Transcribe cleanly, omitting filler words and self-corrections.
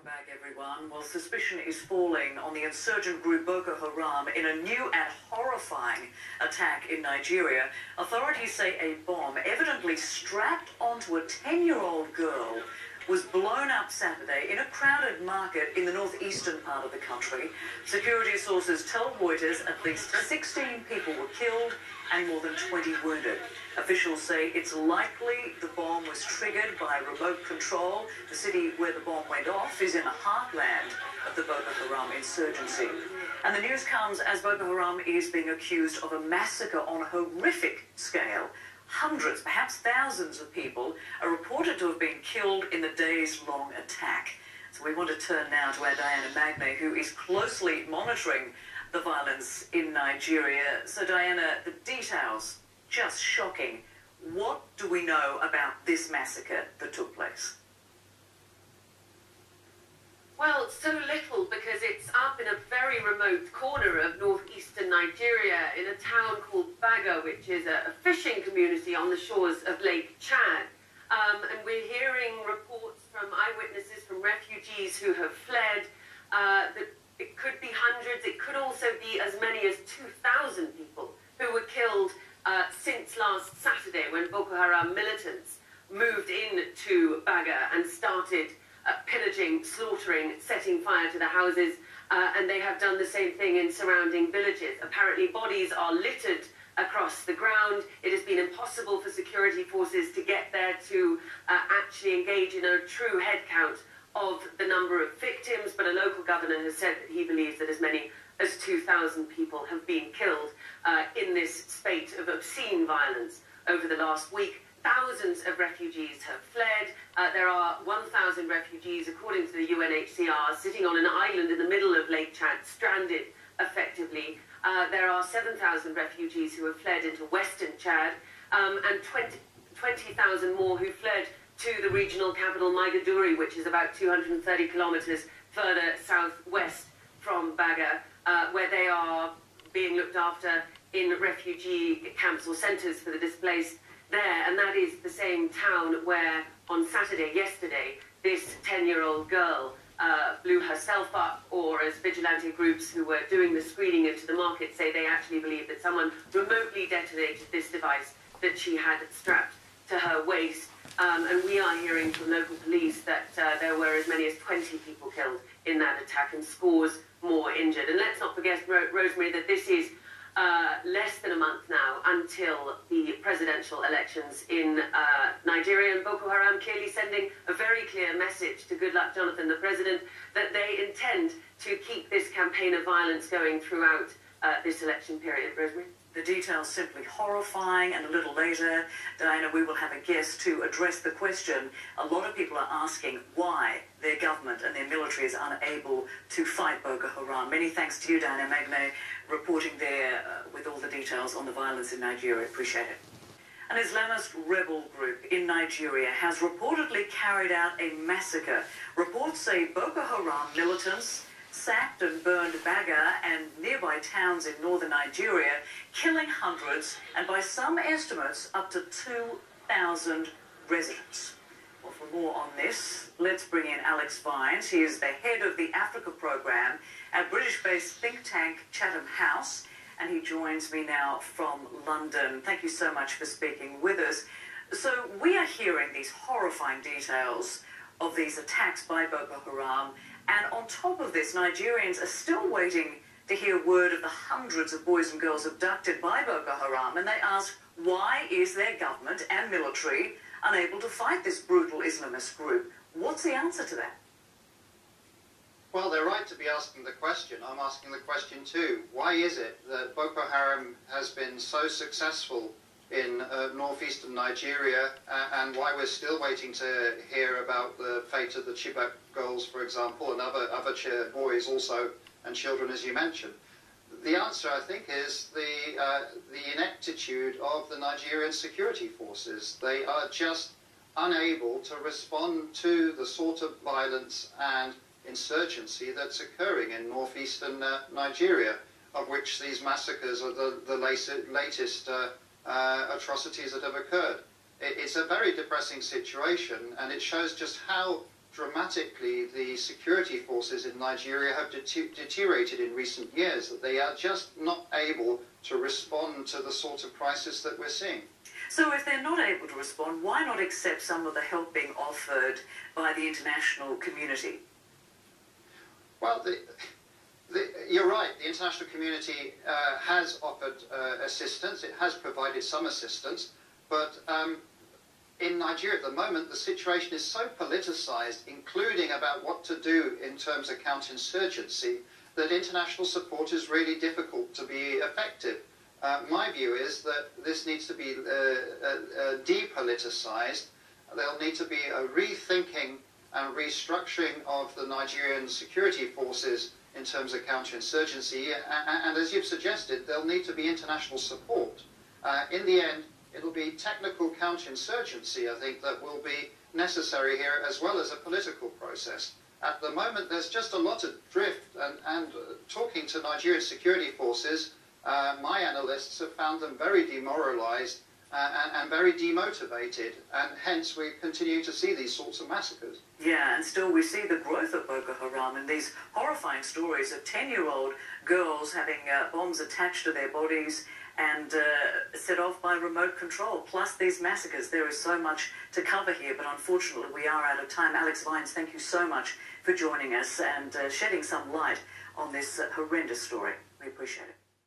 Welcome back, everyone. Well, suspicion is falling on the insurgent group Boko Haram in a new and horrifying attack in Nigeria. Authorities say a bomb, evidently strapped onto a 10-year-old girl, was blown up Saturday in a crowded market in the northeastern part of the country. Security sources tell Reuters at least 16 people were killed and more than 20 wounded. Officials say it's likely the bomb was triggered by remote control. The city where the bomb went off is in the heartland of the Boko Haram insurgency. And the news comes as Boko Haram is being accused of a massacre on a horrific scale. Hundreds, perhaps thousands of people are reported to have been killed in the days-long attack. So we want to turn now to our Diana Magnay, who is closely monitoring the violence in Nigeria. So Diana, the details, just shocking. What do we know about this massacre that took place? Well, so little, because it's up in a very remote corner of northeastern Nigeria in a town called Baga, which is a fishing community on the shores of Lake Chad. And we're hearing reports from eyewitnesses, from refugees who have fled, that it could be hundreds, it could also be as many as 2,000 people who were killed since last Saturday, when Boko Haram militants moved into Baga and started pillaging, slaughtering, setting fire to the houses, and they have done the same thing in surrounding villages. Apparently bodies are littered across the ground. It has been impossible for security forces to get there to actually engage in a true head count of the number of victims, but a local governor has said that he believes that as many as 2,000 people have been killed in this spate of obscene violence over the last week. Thousands of refugees have fled. There are 1,000 refugees, according to the UNHCR, sitting on an island in the middle of Lake Chad, stranded effectively. There are 7,000 refugees who have fled into western Chad, and 20,000 more who fled to the regional capital, Maiduguri, which is about 230 kilometers further southwest from Baga, where they are being looked after in refugee camps or centers for the displaced there. And that is the same town where on Saturday, yesterday, this 10-year-old girl blew herself up, or as vigilante groups who were doing the screening into the market say, they actually believe that someone remotely detonated this device that she had strapped to her waist. And we are hearing from local police that there were as many as 20 people killed in that attack and scores more injured. And let's not forget, Rosemary, that this is less than a month now until the presidential elections in Nigeria, and Boko Haram clearly sending a very clear message to Goodluck Jonathan, the president, that they intend to keep this campaign of violence going throughout this election period. Rosemary? The details simply horrifying, and a little later, Diana, we will have a guest to address the question. A lot of people are asking why their government and their military is unable to fight Boko Haram. Many thanks to you, Diana Magnay, reporting there with all the details on the violence in Nigeria. Appreciate it. An Islamist rebel group in Nigeria has reportedly carried out a massacre. Reports say Boko Haram militants sacked and burned Baga and nearby towns in northern Nigeria, killing hundreds and, by some estimates, up to 2,000 residents. Well, for more on this, let's bring in Alex Vines. He is the head of the Africa program at British-based think tank Chatham House, and he joins me now from London. Thank you so much for speaking with us. So we are hearing these horrifying details of these attacks by Boko Haram, and on top of this, Nigerians are still waiting to hear word of the hundreds of boys and girls abducted by Boko Haram, and they ask, why is their government and military unable to fight this brutal Islamist group? What's the answer to that? Well, they're right to be asking the question. I'm asking the question too. Why is it that Boko Haram has been so successful in northeastern Nigeria, and why we're still waiting to hear about the fate of the Chibok girls, for example, and other boys also, and children, as you mentioned? The answer, I think, is the ineptitude of the Nigerian security forces. They are just unable to respond to the sort of violence and insurgency that's occurring in northeastern Nigeria, of which these massacres are the latest atrocities that have occurred. It's a very depressing situation, and it shows just how dramatically the security forces in Nigeria have deteriorated in recent years, that they are just not able to respond to the sort of crisis that we're seeing. So if they're not able to respond, why not accept some of the help being offered by the international community? Well, you're right. The international community has offered assistance. It has provided some assistance. But in Nigeria at the moment, the situation is so politicized, including about what to do in terms of counterinsurgency, that international support is really difficult to be effective. My view is that this needs to be depoliticized. There'll need to be a rethinking and restructuring of the Nigerian security forces in terms of counterinsurgency. And as you've suggested, there'll need to be international support. In the end, it'll be technical counterinsurgency, I think, that will be necessary here, as well as a political process. At the moment, there's just a lot of drift, and talking to Nigerian security forces, my analysts have found them very demoralized and very demotivated, and hence we continue to see these sorts of massacres. Yeah, and still we see the growth of Boko Haram and these horrifying stories of 10-year-old girls having bombs attached to their bodies and set off by remote control, plus these massacres. There is so much to cover here, but unfortunately we are out of time. Alex Vines, thank you so much for joining us and shedding some light on this horrendous story. We appreciate it.